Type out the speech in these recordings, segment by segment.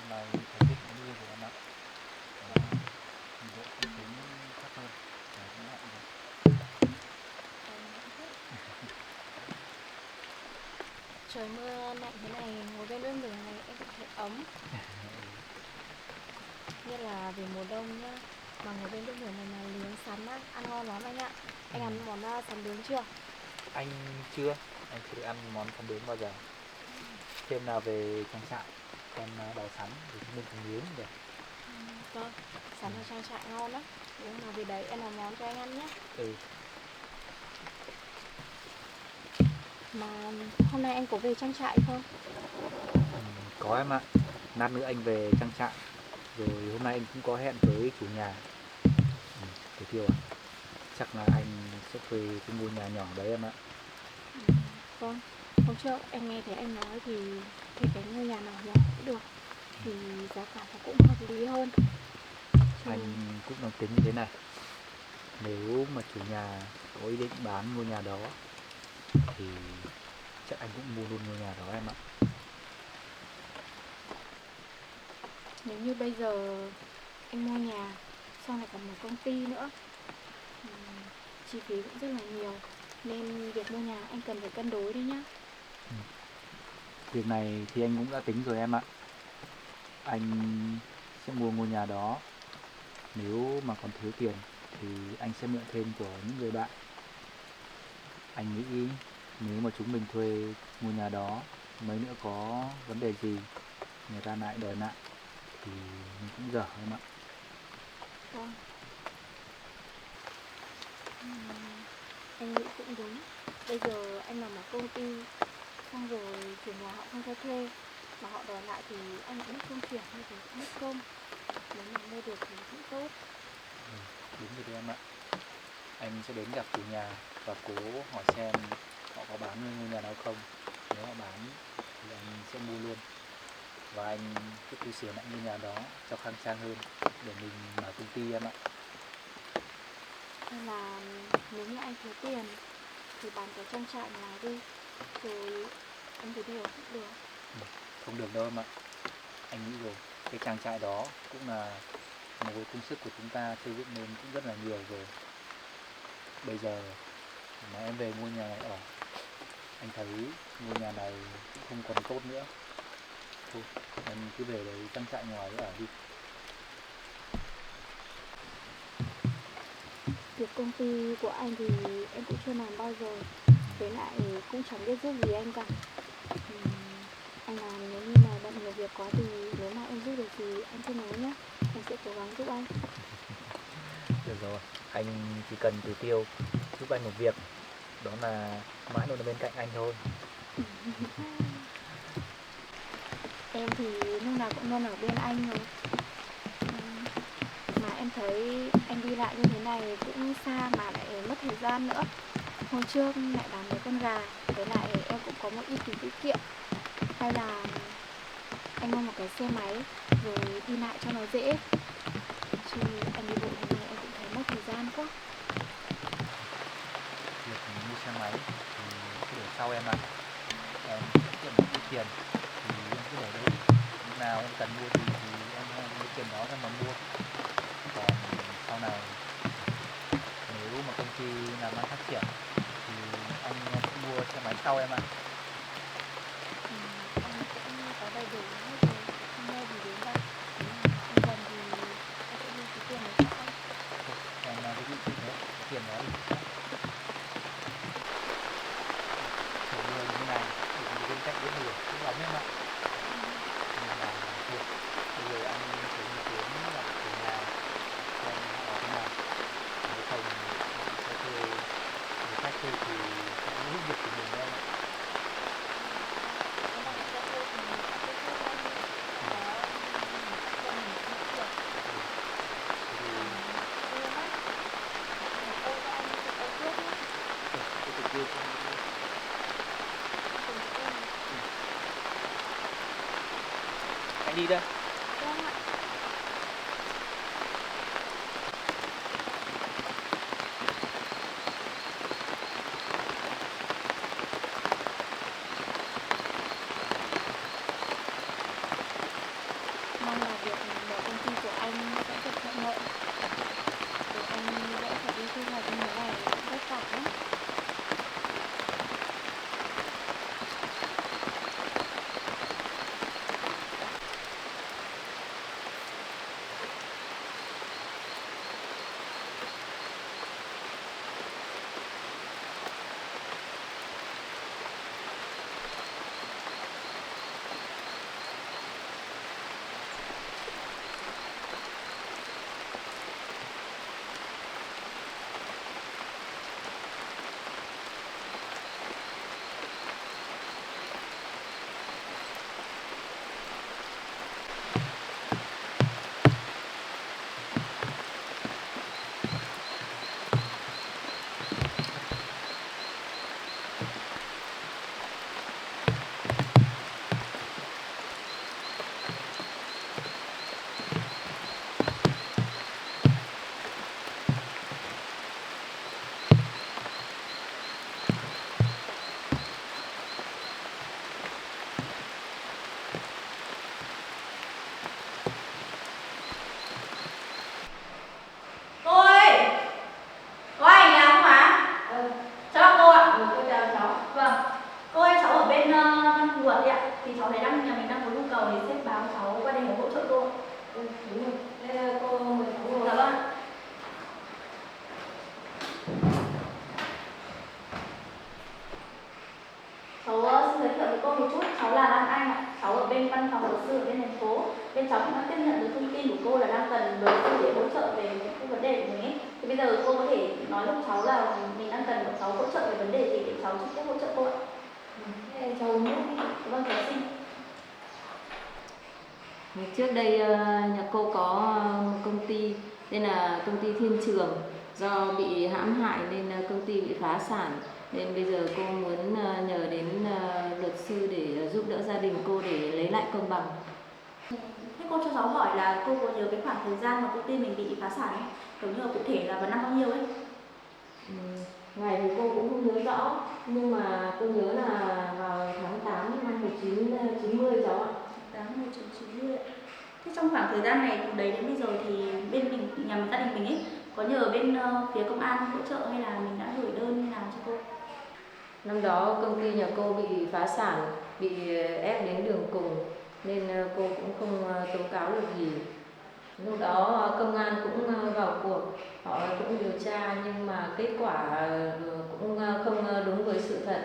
hôm nay thời tiết cũng mưa rồi em ạ. Đó, nhiệt độ cũng xuống thấp hơn, trời cũng lạnh rồi. Trời mưa lạnh thế này, ngồi bên bếp lửa này em cũng thấy ấm. Nhất là về mùa đông nhá. Mà ngồi bên bếp lửa này mà nướng sắn á, ăn ngon lắm anh ạ. Anh ăn món sắn nướng chưa? Anh chưa, anh chưa ăn món sắn nướng bao giờ. Thêm nào về trang trại, em đào sắn để mình cùng nướng được. Vâng, sắn ở trang trại ngon lắm. Nếu mà về đấy em làm món cho anh ăn nhé. Ừ, Mà hôm nay anh có về trang trại không? có em ạ. Lát nữa anh về trang trại. Rồi hôm nay anh cũng có hẹn với chủ nhà. Để tiêu à? Chắc là anh sẽ thuê cái ngôi nhà nhỏ đấy em ạ. Vâng, hôm trước em nghe thấy anh nói thì cái ngôi nhà nào nhỏ cũng được. Thì giá cả nó cũng hợp lý hơn. Anh cũng đang tính như thế này. Nếu mà chủ nhà có ý định bán ngôi nhà đó thì chắc anh cũng mua luôn ngôi nhà đó em ạ. Nếu như bây giờ anh mua nhà, sau này còn mở công ty nữa, chi phí cũng rất là nhiều. Nên việc mua nhà anh cần phải cân đối đấy nhá. Việc này thì anh cũng đã tính rồi em ạ. Anh sẽ mua ngôi nhà đó. Nếu mà còn thiếu tiền thì anh sẽ mượn thêm của những người bạn. Anh nghĩ nếu mà chúng mình thuê ngôi nhà đó, mấy nữa có vấn đề gì người ta lại đòi nợ thì mình cũng dở em ạ. Vâng. Anh nghĩ cũng đúng. Bây giờ anh làm ở công ty, xong rồi chủ nhà họ không cho thuê, mà họ đòi lại thì anh lại mất công chuyển, như thế cũng mất công. Nếu mà mua được thì cũng tốt. Đúng rồi đấy em ạ. Anh sẽ đến gặp chủ nhà và cố hỏi xem họ có bán ngôi nhà đó không. Nếu họ bán thì anh sẽ mua luôn. Và anh cứ tu sửa lại ngôi nhà đó cho khang trang hơn để mình mở công ty em ạ. Nên là nếu như anh thiếu tiền thì bán cái trang trại nhà đi, rồi anh về đây ở cũng được. Không được đâu em ạ. Anh nghĩ rồi, cái trang trại đó cũng là một cái công sức của chúng ta xây dựng nên cũng rất là nhiều rồi. Bây giờ mà em về ngôi nhà này ở, anh thấy ngôi nhà này cũng không còn tốt nữa. Thôi, em cứ về đấy trang trại ngoài ở đi. Việc công ty của anh thì em cũng chưa làm bao giờ, với lại cũng chẳng biết giúp gì anh cả. Anh làm nếu như mà bận nhiều việc quá thì nếu mà em giúp được gì anh cứ nói nhé, em sẽ cố gắng giúp anh. Được rồi, anh chỉ cần Từ Tiêu giúp anh một việc, đó là mãi luôn ở bên cạnh anh thôi. Em thì lúc nào cũng luôn ở bên anh rồi. Mà em thấy anh đi lại như thế này cũng xa mà lại mất thời gian nữa. Hôm trước lại bán mấy con gà, với lại em cũng có một ít tiền tiết kiệm. Hay là anh mua một cái xe máy rồi đi lại cho nó dễ. Chứ anh đi bộ thế này em cũng thấy mất thời gian quá. Việc mua xe máy thì cứ để sau em ạ. Em tiết kiệm một chút tiền thì em cứ để đấy. Lúc nào em cần mua gì thì em lấy tiền đó em mà mua. Còn sau này nếu mà công ty làm ăn phát triển thì anh sẽ mua xe máy sau em ạ. Anh cũng có đầy đủ hết rồi, không mua gì đến đâu. Nếu mà anh cần thì em sẽ đưa số tiền này cho anh. Em cứ giữ chị thế, tiền đó đi. Để mua như thế này, để bên cạnh rất nhiều, cũng lắm em ạ. Nhưng mà thôi, bây giờ anh thấy một tiếng là ở nhà xem họ thế nào. Nếu không anh sẽ thuê người khác thuê thì sẽ giúp việc của mình em ạ. Nếu mà anh cho thuê thì anh sẽ thuê anh có một cho mình tiết kiệm. Thế thì Yêu mắt, một câu cho anh thì câu trước nhé. cái Từ Tiêu cho anh thôi. Cùng với em. Anh đi đây. Vâng ạ. Ừ, đúng rồi. Đây là cô mời cháu ngồi. Dạ vâng. Cháu xin giới thiệu với cô một chút, cháu là Lan Anh ạ. Cháu ở bên văn phòng luật sư ở bên thành phố. Bên cháu cũng đã tiếp nhận được thông tin của cô là đang cần luật sư để hỗ trợ về những cái vấn đề của mình ấy. Thì bây giờ cô có thể nói giúp cháu là mình đang cần bọn cháu hỗ trợ về vấn đề gì để cháu trực tiếp hỗ trợ cô ạ. Thế cháu uống nước đi. Vâng, cháu xin. Ngày trước đây nhà cô có một công ty tên là công ty Thiên Trường, do bị hãm hại nên công ty bị phá sản, nên bây giờ cô muốn nhờ đến luật sư để giúp đỡ gia đình cô để lấy lại công bằng. Thế cô cho cháu hỏi là cô có nhớ cái khoảng thời gian mà công ty mình bị phá sản không? Kiểu như là cụ thể là vào năm bao nhiêu ấy? Ngày thì cô cũng không nhớ rõ, nhưng mà tôi nhớ là vào tháng 8 năm 1990 cháu ạ. 1990. Thế trong khoảng thời gian này từ đấy đến bây giờ thì bên mình, gia đình mình ấy có nhờ bên phía công an hỗ trợ hay là mình đã gửi đơn như nào cho cô? Năm đó công ty nhà cô bị phá sản, bị ép đến đường cùng nên cô cũng không tố cáo được gì. Lúc đó công an cũng vào cuộc, họ cũng điều tra nhưng mà kết quả cũng không đúng với sự thật.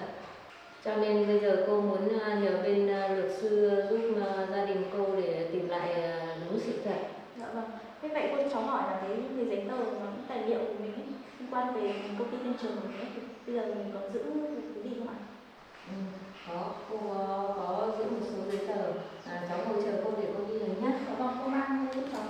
Cho nên bây giờ cô muốn nhờ bên luật sư giúp gia đình cô để tìm lại đúng sự thật. Dạ vâng. Thế vậy cô cho cháu hỏi là cái giấy tờ, những tài liệu của mình ấy, liên quan về công ty Thiên Trường của mình ấy, thì bây giờ mình còn giữ được cái gì không ạ? Cô có giữ một số giấy tờ, cháu ngồi chờ cô để cô ghi lấy nhé. Dạ vâng, cô mang giúp cháu.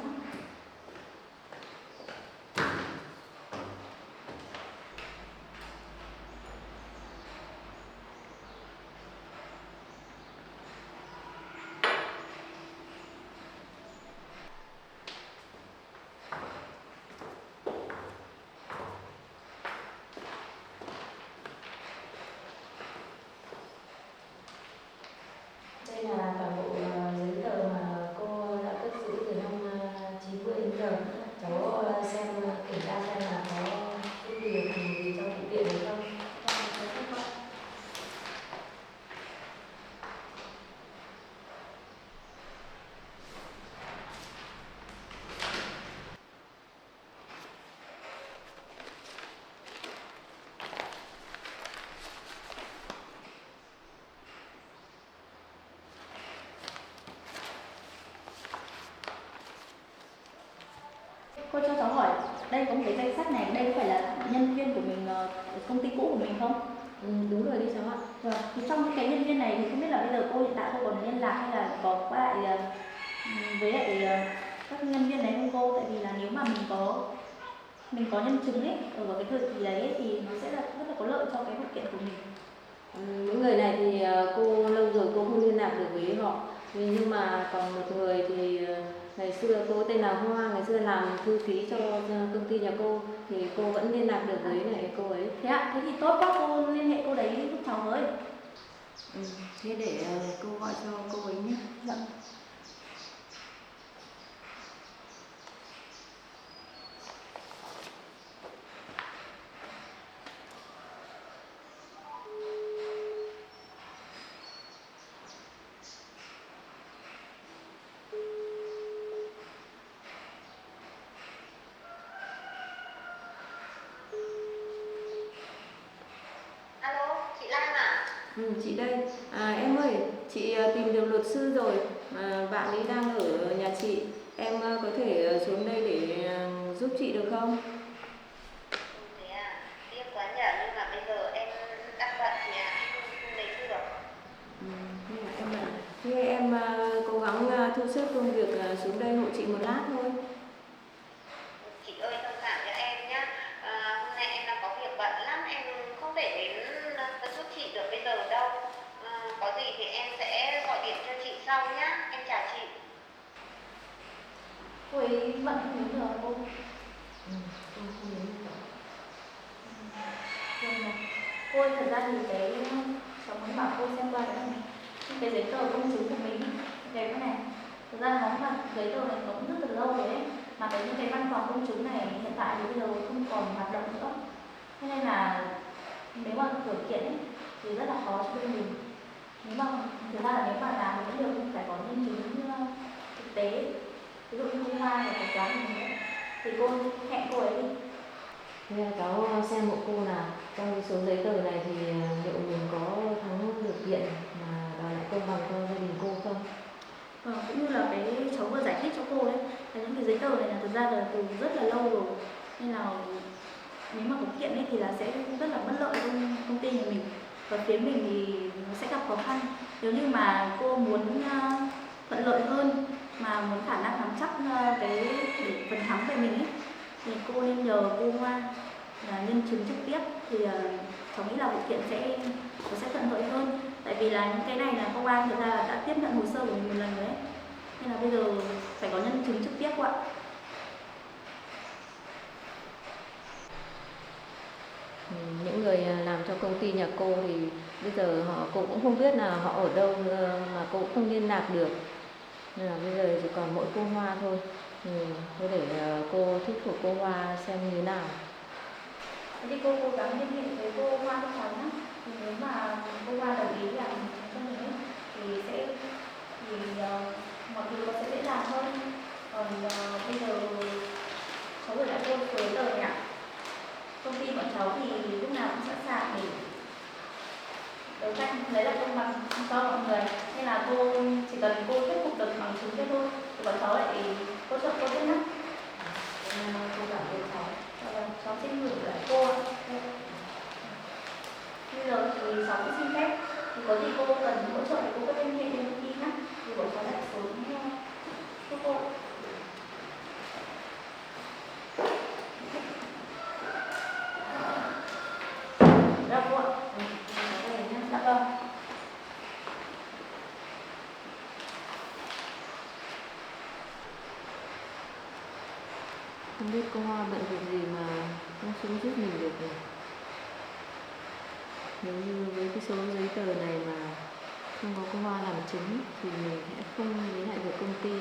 Đây là toàn bộ giấy tờ mà cô đã cất giữ từ năm 90 đến giờ. Cháu xem kiểm tra xem là có giúp được gì cho vụ kiện hay không. Cô cho cháu hỏi, đây có một cái danh sách này, đây có phải là nhân viên của mình, công ty cũ của mình không? Đúng rồi đi cháu ạ. Vâng. Thì trong những cái nhân viên này thì không biết là bây giờ cô hiện tại cô còn liên lạc hay là có qua lại với lại các nhân viên này không cô? Tại vì là nếu mà mình có nhân chứng ấy ở cái thời kỳ đấy ấy, thì nó sẽ là rất là có lợi cho cái vụ kiện của mình. Những người này thì cô lâu rồi cô không liên lạc được với họ, nhưng mà còn một người thì ngày xưa cô tên là Hoa, ngày xưa làm thư ký cho công ty nhà cô, thì cô vẫn liên lạc được với lại cô ấy. Thế ạ, thế thì tốt quá, cô liên hệ cô đấy giúp cháu với. Thế để cô gọi cho cô ấy nhé. Dạ. Chị đây. Em ơi, chị tìm được luật sư rồi, bạn ấy đang ở nhà chị. Em có thể xuống đây để giúp chị được không? Thế à, tiếc quá nhỉ, nhưng mà bây giờ em đang bận thì không lấy được. Thế là em bận. Thế em cố gắng thu xếp công việc xuống đây hộ chị một lát thôi. Chị ơi, thông cảm cho em nhé. Hôm nay em đang có việc bận lắm, em không thể đến giúp chị được bây giờ đâu. Có gì thì em sẽ gọi điện cho chị sau nhá. Em chào chị. Cô ấy bận không đến được cô? Cô không đến được. Cô ơi, thật ra thì cái cháu muốn bảo cô xem qua cái giấy tờ công chứng của mình, cái này thật ra nó là giấy tờ này nó cũng rất từ lâu rồi ấy, mà những cái văn phòng công chứng này hiện tại thì bây giờ không còn hoạt động nữa, thế nên là nếu mà khởi kiện ấy thì rất là khó cho bên mình. Nếu mà thực ra là nếu mà làm thì cũng được, phải có nhân chứng thực tế, ví dụ như cô hẹn cô ấy đi. Thế cháu xem hộ cô là trong cái số giấy tờ này thì liệu mình có thắng được kiện mà đòi lại công bằng cho gia đình cô không? Cũng như là cái cháu vừa giải thích cho cô đấy, là những cái giấy tờ này là thực ra là từ rất là lâu rồi, nên là nếu mà có kiện ấy thì là sẽ rất là bất lợi cho công ty nhà mình, và phía mình thì nó sẽ gặp khó khăn. Nếu như mà cô muốn thuận lợi hơn mà muốn khả năng nắm chắc cái để phần thắng về mình ấy, thì cô nên nhờ cô Hoa là nhân chứng trực tiếp, thì cháu nghĩ là vụ kiện sẽ thuận lợi hơn. Tại vì là những cái này là công an thực ra là đã tiếp nhận hồ sơ của mình một lần rồi đấy, nên là bây giờ phải có nhân chứng trực tiếp ạ. Những người làm cho công ty nhà cô thì bây giờ cô cũng không biết là họ ở đâu mà cô cũng không liên lạc được, nên là bây giờ chỉ còn mỗi cô Hoa thôi. Thôi để cô thuyết phục cô Hoa xem như thế nào. Thế thì cô cố gắng liên hệ với cô Hoa cho cháu nhé. Thì nếu mà cô Hoa đồng ý làm cho mình ấy, thì mọi thứ nó sẽ dễ dàng hơn. Còn bây giờ cháu gửi lại cô số giấy tờ nhỉ? Công ty bọn cháu thì lúc nào cũng sẵn sàng để đấu tranh lấy lại công bằng cho mọi người, nên là cô chỉ cần cô thuyết phục được bằng chứng cho thôi thì bọn cháu lại hỗ trợ cô tốt nhất. Cô cảm ơn cháu. Cháu xin gửi lại cô ạ. Bây giờ thì cháu cũng xin phép, thì có gì cô cần hỗ trợ thì cô có liên hệ với công ty nhé, thì bọn cháu lại xuống giúp cô. Dạ cô ạ. Dạ vâng. Không biết cô Hoa bận việc gì mà không xuống giúp mình được rồi. Nếu như với cái số giấy tờ này mà không có cô Hoa làm chứng thì mình sẽ không lấy lại được công ty.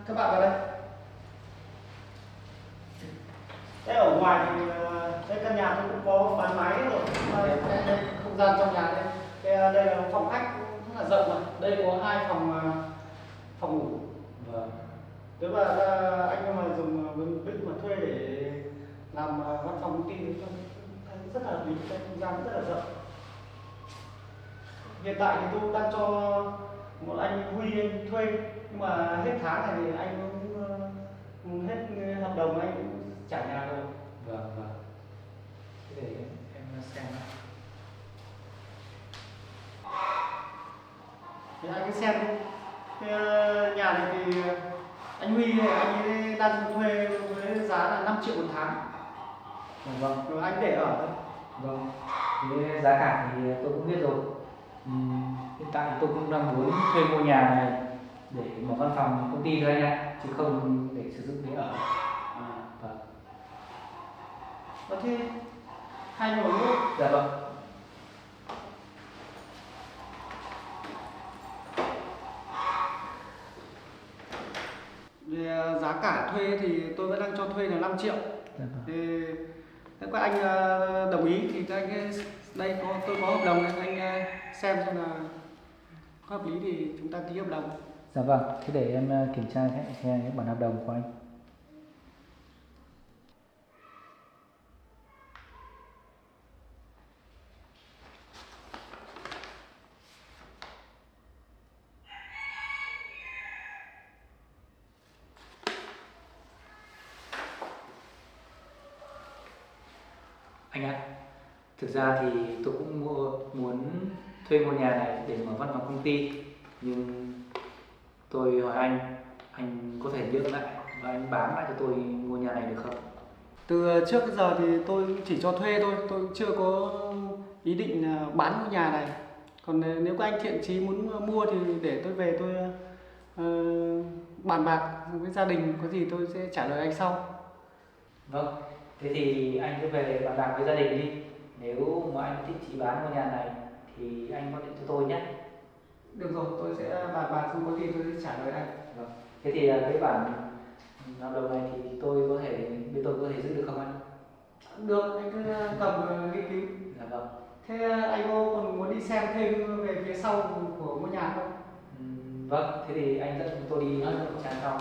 Các bạn vào đây. Đây ở ngoài thì đây căn nhà tôi cũng có bán máy rồi. Đây không gian trong nhà đây. Đây là phòng khách rất là rộng mà. Đây có 2 phòng ngủ. Vâng. Nếu mà anh mà dùng mục đích mà thuê để làm văn phòng công ty thì rất là hợp lý, không gian rất là rộng. Hiện tại thì tôi đang cho một anh Huy anh thuê, nhưng mà hết tháng này thì anh cũng hết hợp đồng, anh cũng trả nhà rồi. Vâng, vâng. Thế để em xem ạ. Thì anh cứ xem đi. Cái nhà này thì anh Huy anh ấy đang thuê với giá là 5 triệu một tháng. Vâng. Rồi anh để ở thôi. Vâng. Thế giá cả thì tôi cũng biết rồi. Hiện tại tôi cũng đang muốn thuê ngôi nhà này để mở văn phòng công ty thôi anh ạ, chứ không để sử dụng để ở. Vâng. Có thế hai người luôn. Dạ vâng. Về giá cả thuê thì tôi vẫn đang cho thuê là 5 triệu. Dạ vâng. Thì nếu các anh đồng ý thì các anh đây tôi có hợp đồng này, anh xem là có hợp lý thì chúng ta ký hợp đồng. Dạ vâng. Thế để em kiểm tra xem cái bản hợp đồng của anh. Anh ạ, thực ra thì tôi cũng muốn thuê ngôi nhà này để mở văn phòng công ty, nhưng tôi hỏi anh có thể nhượng lại và anh bán lại cho tôi ngôi nhà này được không? Từ trước đến giờ thì tôi chỉ cho thuê thôi, tôi chưa có ý định bán ngôi nhà này. Còn nếu các anh thiện chí muốn mua thì để tôi về tôi bàn bạc với gia đình, có gì tôi sẽ trả lời anh sau. Vâng, thế thì anh cứ về bàn bạc với gia đình đi. Nếu mà anh thích chí bán ngôi nhà này thì anh gọi điện cho tôi nhé. Được rồi, tôi sẽ bàn bạc xong có gì tôi sẽ trả lời anh. Vâng. Thế thì cái bản hợp đồng này thì bên tôi có thể giữ được không anh? Được, anh cứ cầm nghiên cứu. Dạ vâng. Thế anh có còn muốn đi xem thêm về phía sau sau của ngôi nhà không? Vâng, thế thì anh dẫn chúng tôi đi kiểm tra sau.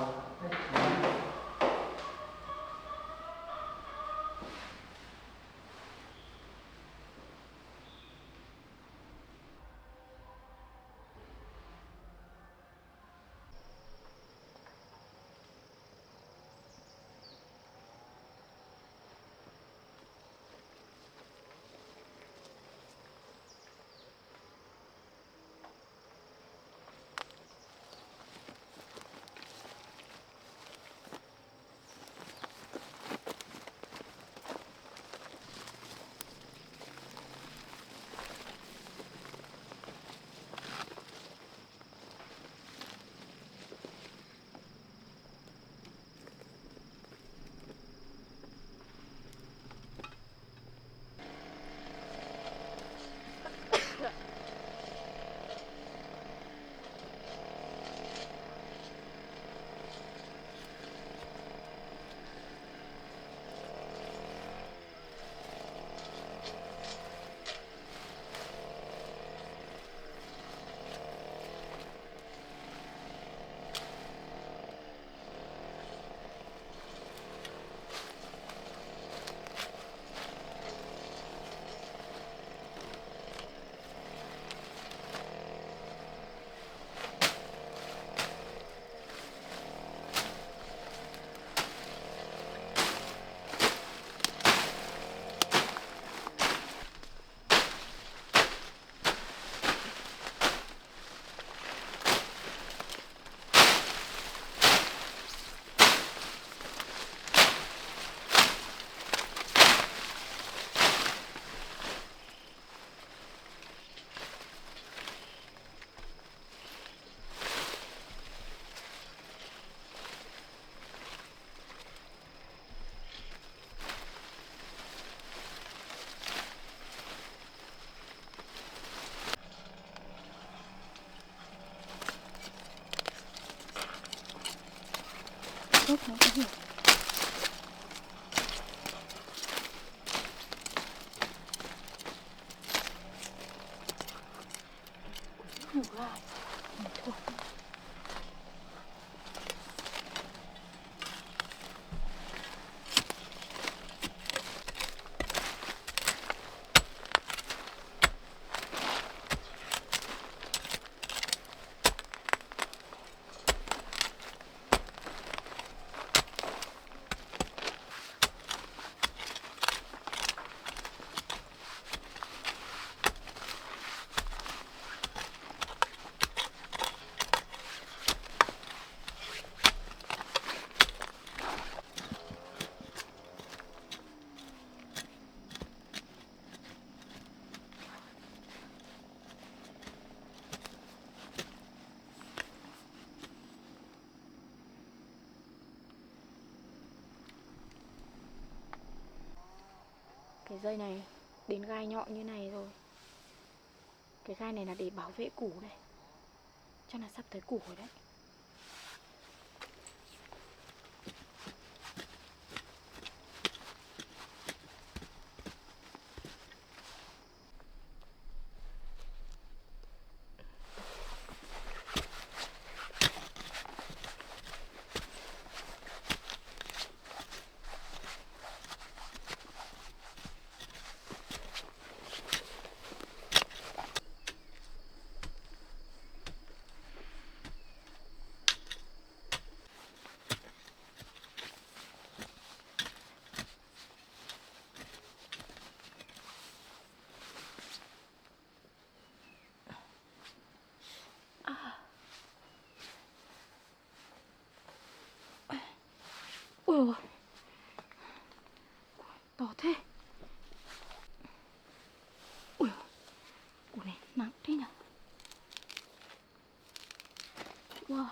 Nó có hiểu. Hiểu lại. Thôi. Cái dây này đến gai nhọn như này rồi. Cái gai này là để bảo vệ củ này. Chắc là sắp tới củ rồi đấy. Ui dồi, to thế. Ui dồi, củ này nặng thế nhỉ. Wow.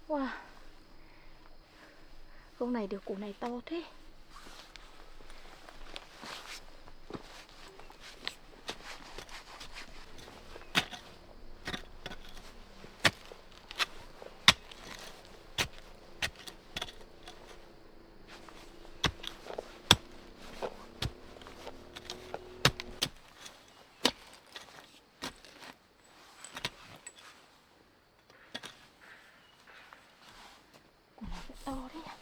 Wow. Hôm này được củ này to thế. Củ này cũng to đấy nhỉ.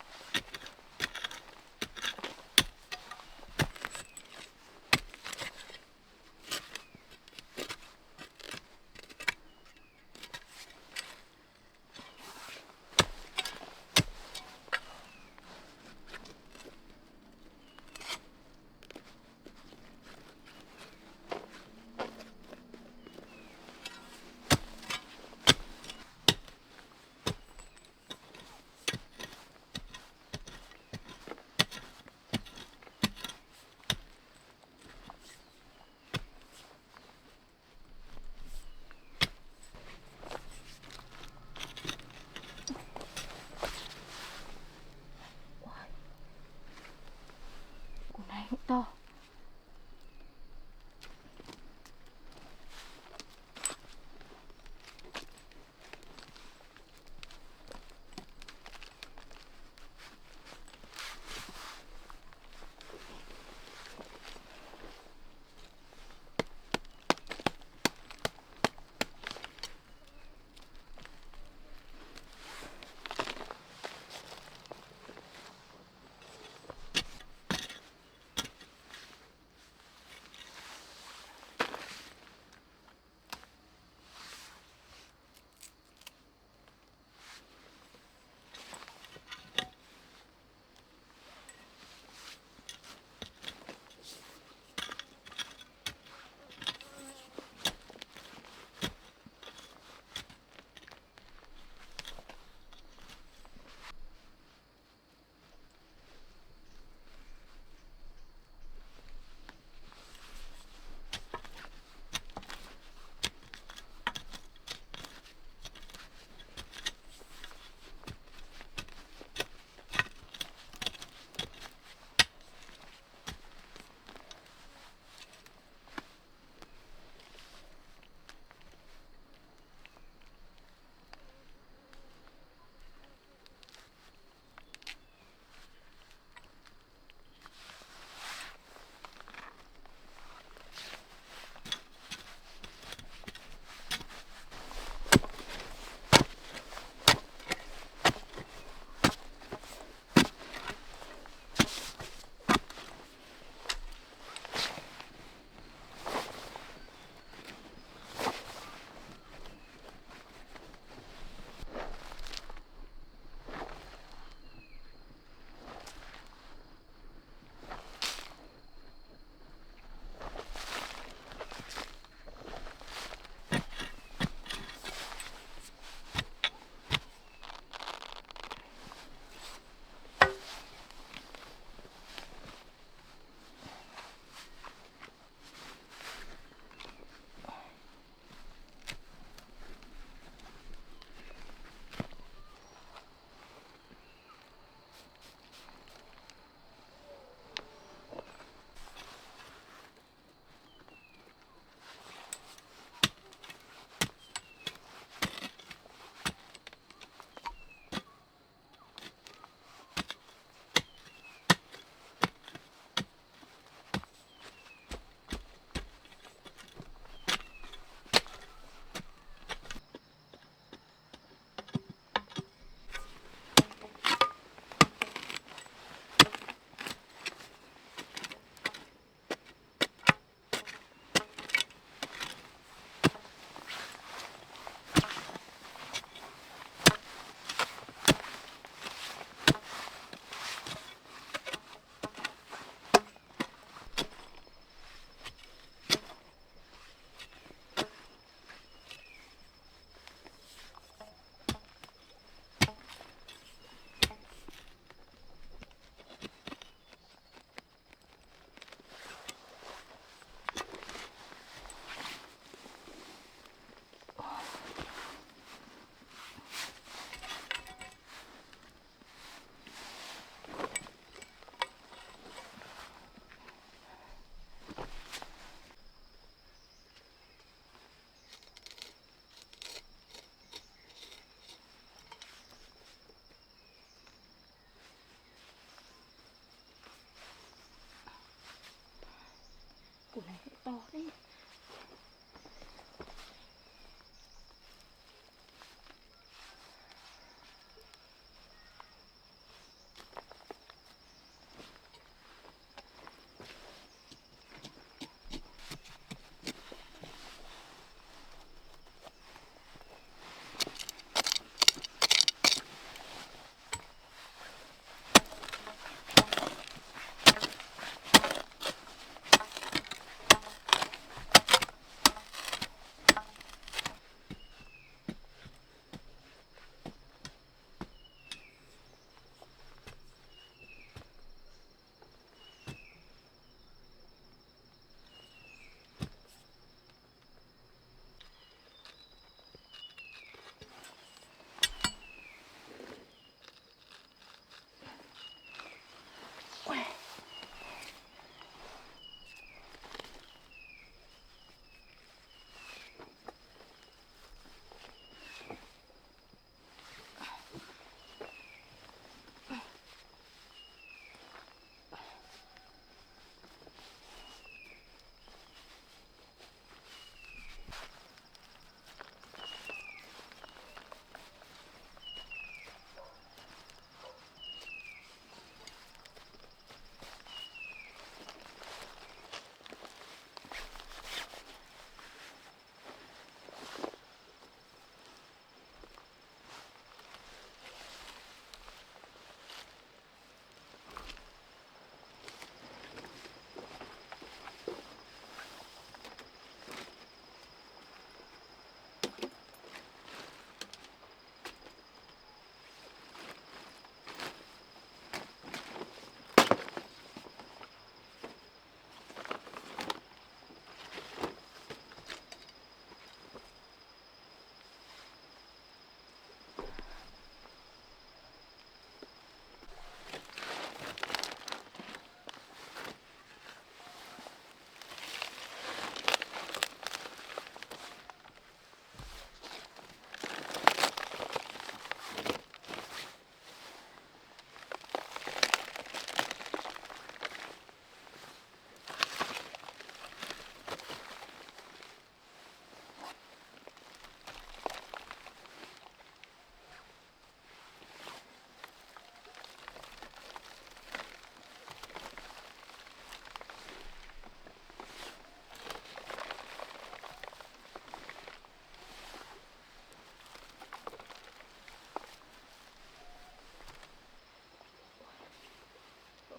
to đấy.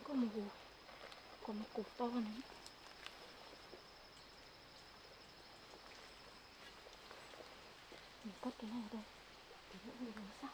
Có một hồ, có một cục to này. Mình cất cái này ở đây để đỡ người đứng sau.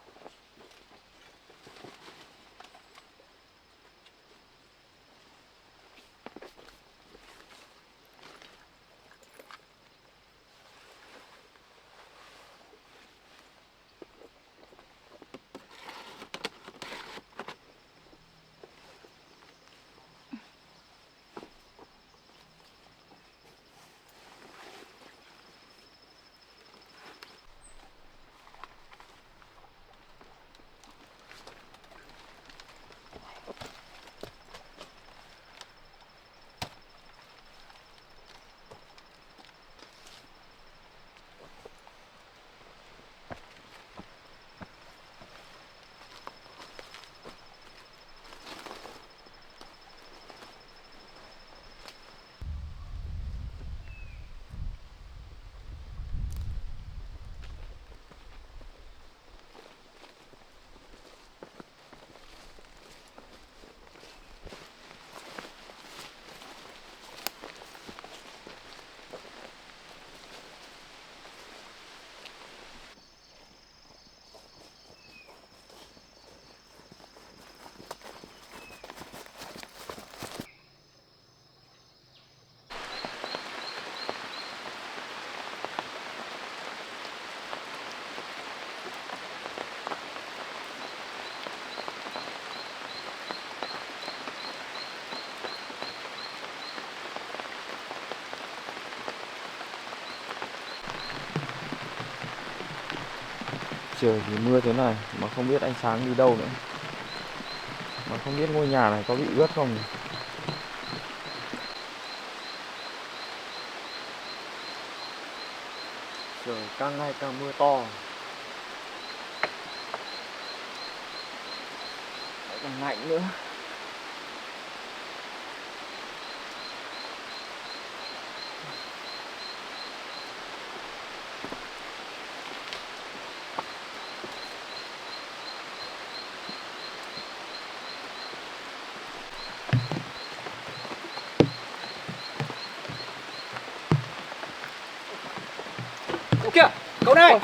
Trời thì mưa thế này mà không biết ánh sáng đi đâu nữa, mà không biết ngôi nhà này có bị ướt không. Trời càng ngày càng mưa to. Lại còn lạnh nữa. Cậu kia, cậu này.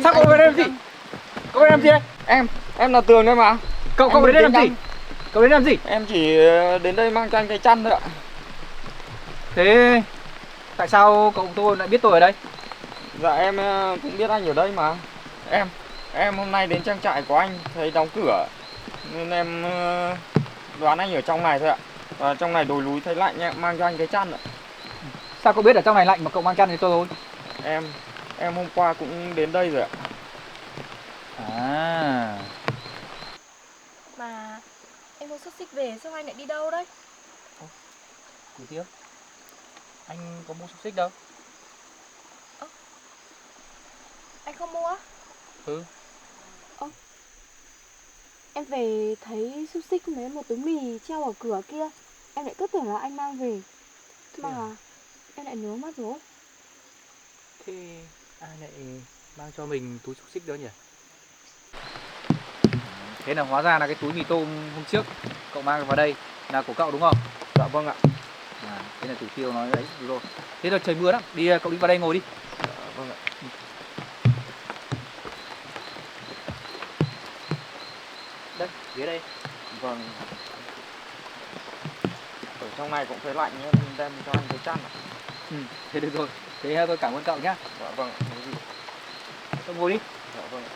Sao cậu về đây làm gì? Cậu về đây làm gì đây? Em là Tường đây mà. Cậu đến đây làm gì? Cậu đến làm gì? Em chỉ đến đây mang cho anh cái chăn thôi ạ. Thế tại sao cậu tôi lại biết tôi ở đây? Dạ em cũng biết anh ở đây mà. Em hôm nay đến trang trại của anh thấy đóng cửa nên em đoán anh ở trong này thôi ạ. Và trong này đồi núi thấy lạnh em mang cho anh cái chăn ạ. Sao cậu biết ở trong này lạnh mà cậu mang chăn cho tôi thôi? Em hôm qua cũng đến đây rồi ạ. À, Mà em mua xúc xích về sao anh lại đi đâu đấy? Cú tiếp. Anh có mua xúc xích đâu? Anh không mua á? Ừ. Em về thấy xúc xích với một túi mì treo ở cửa kia. Em lại cứ tưởng là anh mang về. Mà em lại nhớ mất rồi. Thế ai lại mang cho mình túi xúc xích đó nhỉ? Thế là hóa ra là cái túi mì tôm hôm trước cậu mang vào đây là của cậu đúng không? Dạ vâng ạ. Thế là Thủ Tiêu nói đấy, đúng rồi. Thế là trời mưa lắm, cậu đi vào đây ngồi đi. Dạ vâng ạ. Đây, ghế đây. Vâng. Ở trong này cũng thấy lạnh nên đem cho anh cái chăn ạ. Thế được rồi. Thế tôi cảm ơn cậu nhá. Dạ vâng ạ. Cái gì? Cậu ngồi đi. Dạ vâng ạ.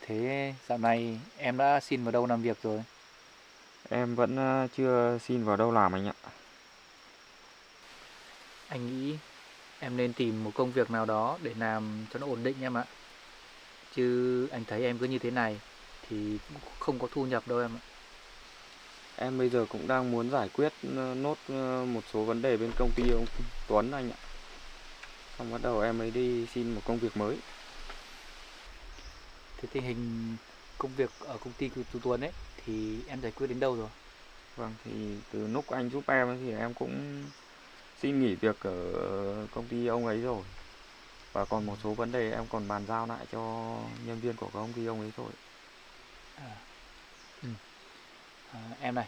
Thế dạo này em đã xin vào đâu làm việc rồi? Em vẫn chưa xin vào đâu làm anh ạ. Anh nghĩ em nên tìm một công việc nào đó để làm cho nó ổn định em ạ. Chứ anh thấy em cứ như thế này thì cũng không có thu nhập đâu em ạ. Em bây giờ cũng đang muốn giải quyết nốt một số vấn đề bên công ty ông Tuấn anh ạ. Xong bắt đầu em mới đi xin một công việc mới. Thế tình hình công việc ở công ty của chú Tuấn ấy thì em giải quyết đến đâu rồi? Vâng, thì từ lúc anh giúp em ấy, thì em cũng xin nghỉ việc ở công ty ông ấy rồi. Và còn một số vấn đề em còn bàn giao lại cho nhân viên của công ty ông ấy rồi. Em này,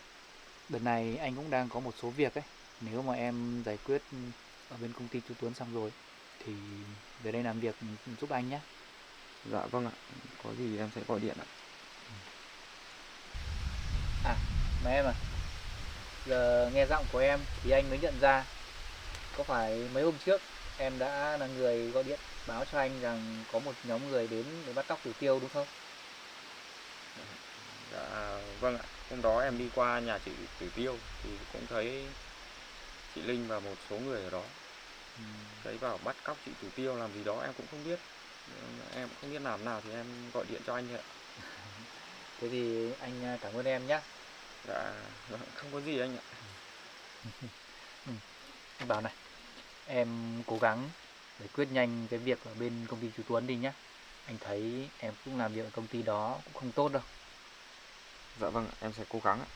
đợt này anh cũng đang có một số việc ấy. Nếu mà em giải quyết ở bên công ty chú Tuấn xong rồi thì về đây làm việc giúp anh nhé. Dạ vâng ạ, có gì em sẽ gọi điện ạ. Mà em giờ nghe giọng của em thì anh mới nhận ra có phải mấy hôm trước em đã là người gọi điện báo cho anh rằng có một nhóm người đến để bắt cóc Thủ Tiêu đúng không? Dạ vâng ạ, hôm đó em đi qua nhà chị Tử Tiêu thì cũng thấy chị Linh và một số người ở đó. Thấy bảo bắt cóc chị Tử Tiêu làm gì đó em cũng không biết. Em cũng không biết làm nào thì em gọi điện cho anh thôi ạ. Thế thì anh cảm ơn em nhé. Dạ vâng, không có gì anh ạ. Anh bảo này, em cố gắng giải quyết nhanh cái việc ở bên công ty chú Tuấn đi nhé. Anh thấy em cũng làm việc ở công ty đó cũng không tốt đâu. Dạ vâng, em sẽ cố gắng ạ.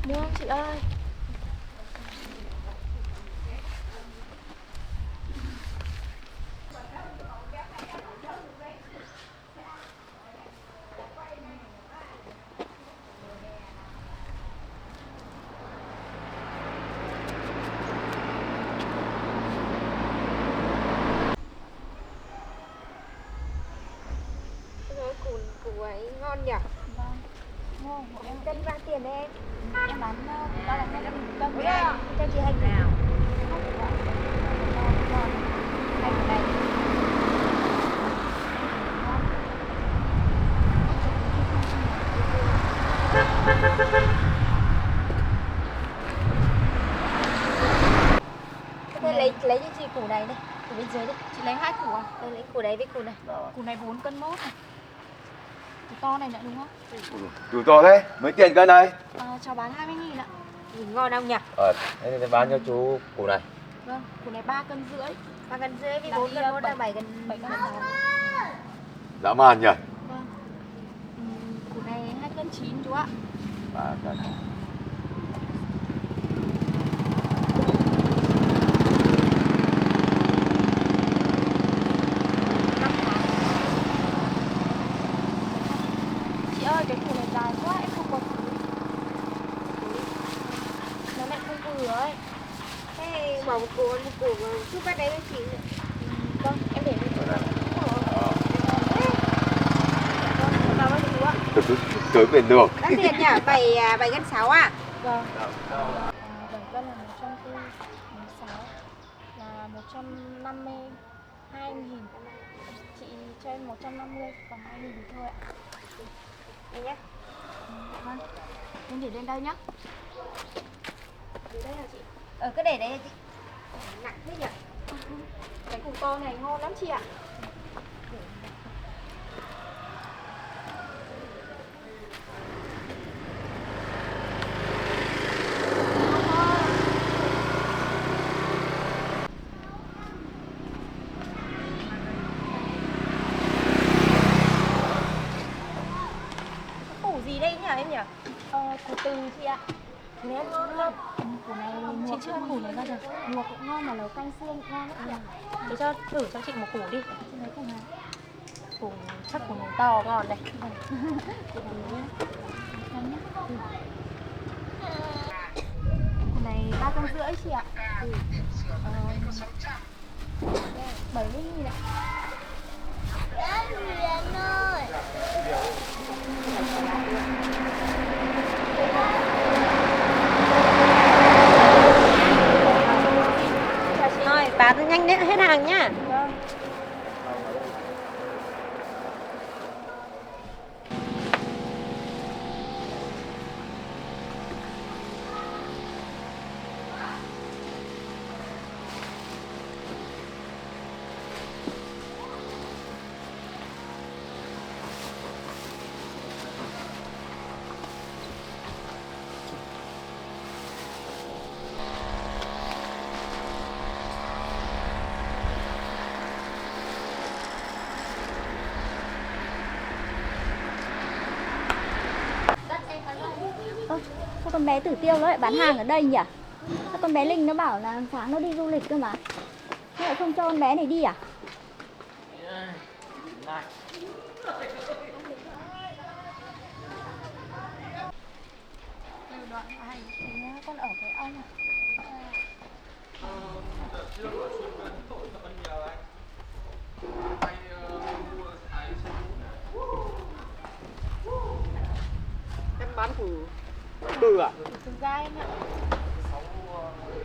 Mua không chị ơi? Rồi củ ấy ngon nhỉ? Vâng. Ngon, Em cân bao tiền đấy em? em bán đó là 200 cân Ôi đấy. à, cho chị hành nào. Hành này. Thế lấy cho chị củ này đây, củ bên dưới đây. Chị lấy 2 củ à? Tôi lấy củ đấy với củ này. Củ này 4 cân mốt này. Củ to này nữa đúng không? Đủ to thế, mấy tiền cân này? Cháu bán 20.000 ạ. Ngon không nhỉ? Thế thì bán cho chú củ này. Vâng, củ này 3 cân rưỡi. 3 cân rưỡi với Là 4 đi, cân mốt là 7 7 cân 7 cân 6. Dã man nhỉ? Vâng. Củ này 2 cân 9 chú ạ. 3 cân. Chị ơi, cái củ này dài quá, em không có túi. Nó lại không vừa ấy. Thế bỏ một củ chút bát đấy cho chị. Vâng, em để lên chỗ này. Cảm ơn chú ạ. Tới biển được. Đắt tiền nhỉ? 7 cân 6 à? Vâng. 7 cân là 140, 6 là 152.000. Chị cho em 150, còn 2.000 thì thôi ạ. Đây nhé. Vâng. Em để lên đây nhá. Để đây hả chị? Cứ để đấy chị. Nặng thế nhỉ? Cái củ to này ngon lắm chị ạ. Củ gì đây nhỉ em nhỉ? Củ từ chị ạ. Củ này ngon không? Củ này chị chưa ăn củ này bao giờ. Luộc cũng ngon mà nấu canh xương cũng ngon đấy chị ạ. Để cho thử cho chị một củ đi. Chị lấy củ nào? Củ chắc củ này to ngon đây. Củ này nhé. Củ này 3 cân rưỡi chị ạ. 70.000 ạ. Thôi bán nhanh đấy, hết hàng nhá. Vâng. Sao con bé Tử Tiêu nó lại bán hàng ở đây nhỉ? Sao con bé Linh nó bảo là sáng nó đi du lịch cơ mà. Nó lại không cho con bé này đi à? Con ở với ông à? Em bán củ từ à? Củ từ gai em ạ.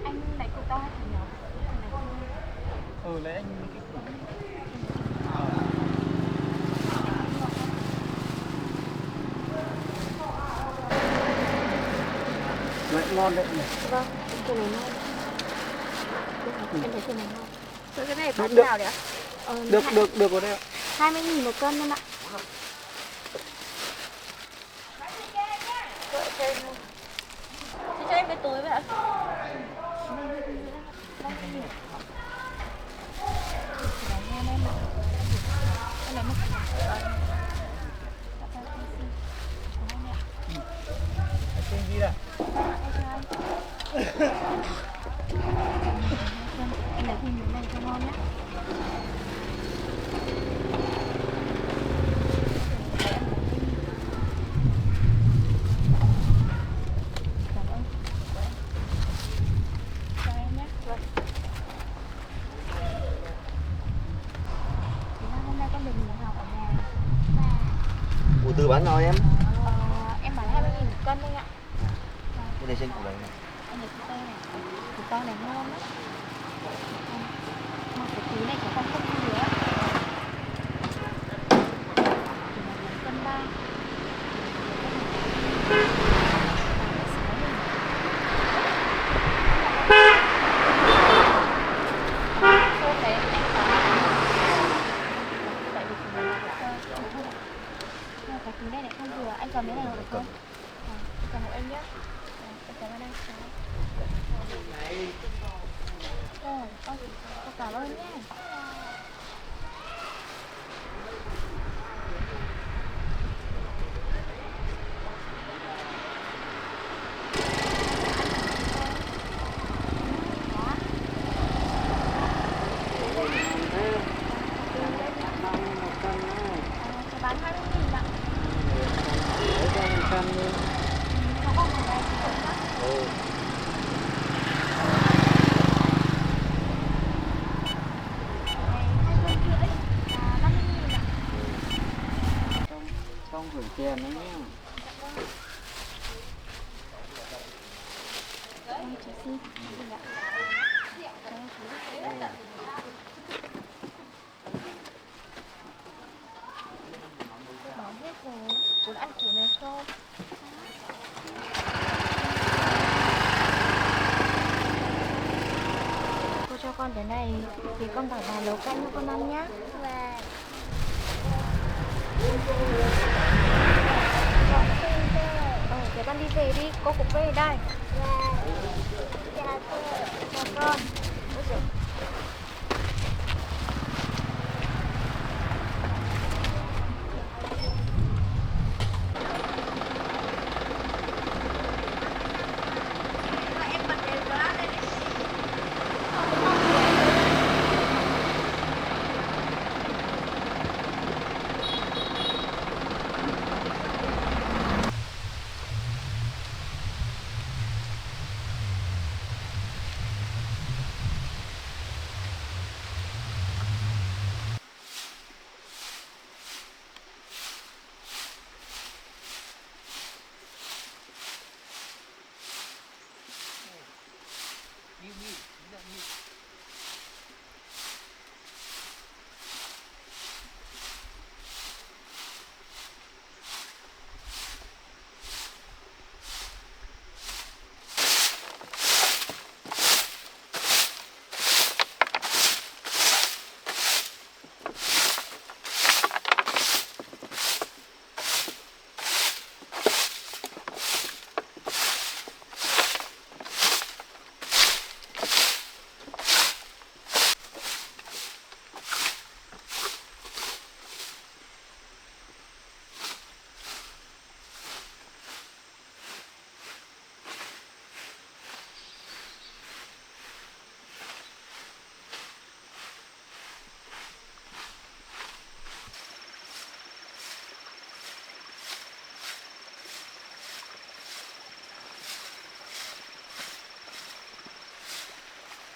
Anh lấy củ to hay củ nhỏ? Lấy anh cái củ. Đấy, ngon đấy nhỉ. Vâng, củ này ngon. Em thấy củ này ngon. Rồi cái này bán Được. nào đấy ạ? Được ở đây ạ. 20.000 một cân em ạ. Chị cho em cái túi vậy ạ? đây. Anh lấy thêm miếng này cho ngon nhé. Cảm ơn. Chào em nhé. Vâng. Thế là hôm nay con được nghỉ học ở nhà. Củ từ bán nào em? Em bán 20.000 một cân thôi ạ. Cái này trên củ đấy này. Anh lấy củ to này. Củ to này ngon lắm. Mà cái túi này của con không ăn nữa. Chỉ là 1 cân 3. Cô thấy anh bán tại vì chúng nó cái túi này lại không vừa. Anh cầm cái này được không? Cầm hộ em nhé. Em cảm ơn anh. Con cảm ơn nhé. Bán 20.000 ạ. Có con của này thì cũng đó. Xong thử tiền đấy nhá. Em chỉ xin. Bỏ hết rồi. Muốn ăn củ này không? Cô cho con cái này thì con phải vào nấu canh cho con ăn nhá. Thế con đi về đi, cô cũng về đây. Chào con. Ôi giời.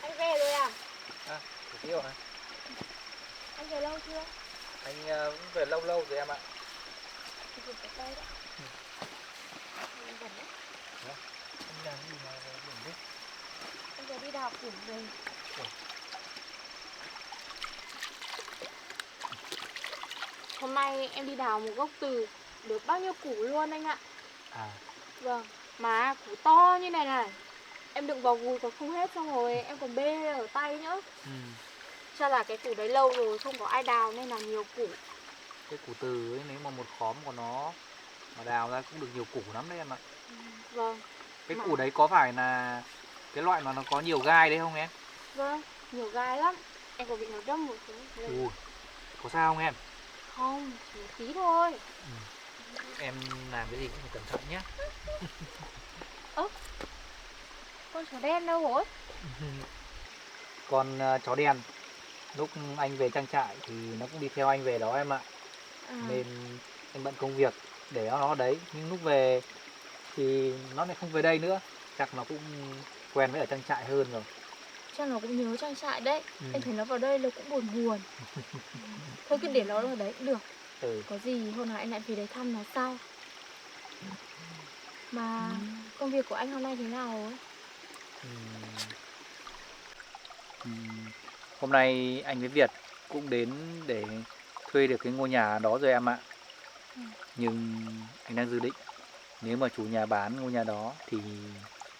Anh về rồi à? Củ tiêu hả? Anh về lâu chưa? Anh cũng về lâu lâu rồi em ạ. Thì dùng cái tay đó. Anh gần đấy. Anh làm gì mà buồn thế? Anh vừa đi đào củ về. Hôm nay em đi đào một gốc từ được bao nhiêu củ luôn anh ạ. À, Vâng, mà củ to như này này. Em đựng vào gùi còn không hết, xong rồi em còn bê ở tay nữa. Chắc là cái củ đấy lâu rồi không có ai đào nên là nhiều củ. cái củ từ ấy nếu mà một khóm của nó mà đào ra cũng được nhiều củ lắm đấy em ạ. Vâng. Cái Mà- củ đấy có phải là cái loại mà nó có nhiều gai đấy không em? Vâng, nhiều gai lắm. Em có bị nó đâm một cái. Ui, có sao không em? Không, chỉ một tí thôi. Em làm cái gì cũng phải cẩn thận nhé. Chó đen đâu rồi? Con chó đen lúc anh về trang trại thì nó cũng đi theo anh về đó em ạ. Nên anh bận công việc để nó ở đấy, nhưng lúc về thì nó lại không về đây nữa. Chắc nó cũng quen với ở trang trại hơn rồi. Chắc nó cũng nhớ trang trại đấy. Em thấy nó vào đây nó cũng buồn buồn. Thôi cứ để nó ở đấy cũng được. Có gì hôm nào anh lại về đấy thăm nó sau. Mà công việc của anh hôm nay thế nào rồi? Hôm nay anh với Việt cũng đến để thuê được cái ngôi nhà đó rồi em ạ. Nhưng anh đang dự định nếu mà chủ nhà bán ngôi nhà đó thì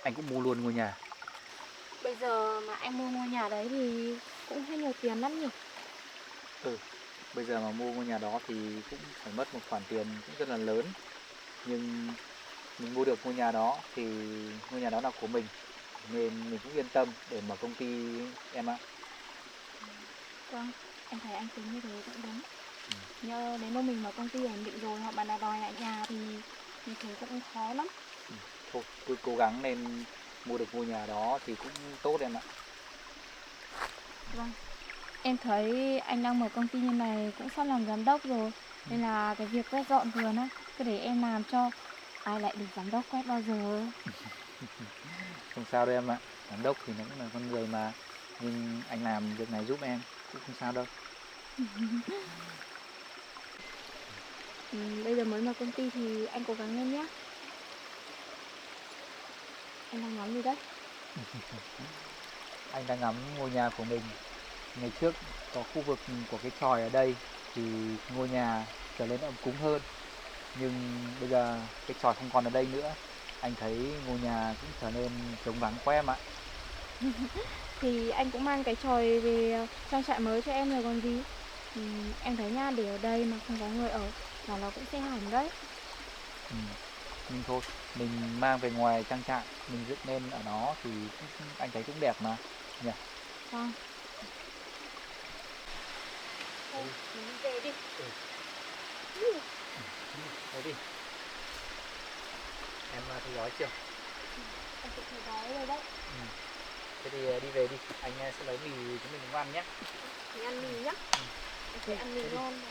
anh cũng mua luôn ngôi nhà. Bây giờ mà anh mua ngôi nhà đấy thì cũng hơi nhiều tiền lắm nhỉ? Bây giờ mà mua ngôi nhà đó thì cũng phải mất một khoản tiền cũng rất là lớn. Nhưng mình mua được ngôi nhà đó thì ngôi nhà đó là của mình, nên mình cũng yên tâm để mở công ty em ạ. Vâng, em thấy anh tính như thế cũng đúng. Nhờ đến lúc mình mở công ty ổn định rồi họ bạn đòi lại nhà thì như thế cũng khó lắm. Thôi cứ cố gắng nên mua được ngôi nhà đó thì cũng tốt em ạ. Vâng, em thấy anh đang mở công ty như này cũng sắp làm giám đốc rồi. Nên là cái việc quét dọn vườn á, cứ để em làm cho. Ai lại được giám đốc quét bao giờ. Không sao đâu em ạ. Giám đốc thì nó cũng là con người mà. Nhưng anh làm việc này giúp em cũng không sao đâu. Bây giờ mới mở công ty thì anh cố gắng lên nhé. Anh đang ngắm gì đấy? Anh đang ngắm ngôi nhà của mình. Ngày trước có khu vực của cái chòi ở đây thì ngôi nhà trở nên ấm cúng hơn. Nhưng bây giờ cái chòi không còn ở đây nữa, anh thấy ngôi nhà cũng trở nên trống vắng quá em ạ. Thì anh cũng mang cái chòi về trang trại mới cho em rồi còn gì. Em thấy nha, để ở đây mà không có người ở là nó cũng sẽ hỏng đấy. Nhưng thôi, mình mang về ngoài trang trại, mình dựng lên ở đó thì anh thấy cũng đẹp mà nhỉ. Vâng. Thôi, mình về đi. Thôi đi. Em thấy đói chưa? Em cũng thấy đói rồi đấy. Thế thì đi về đi, anh sẽ lấy mì chúng mình cùng ăn nhé. Mình ăn mì nhá. Em thấy ăn mì ngon mà.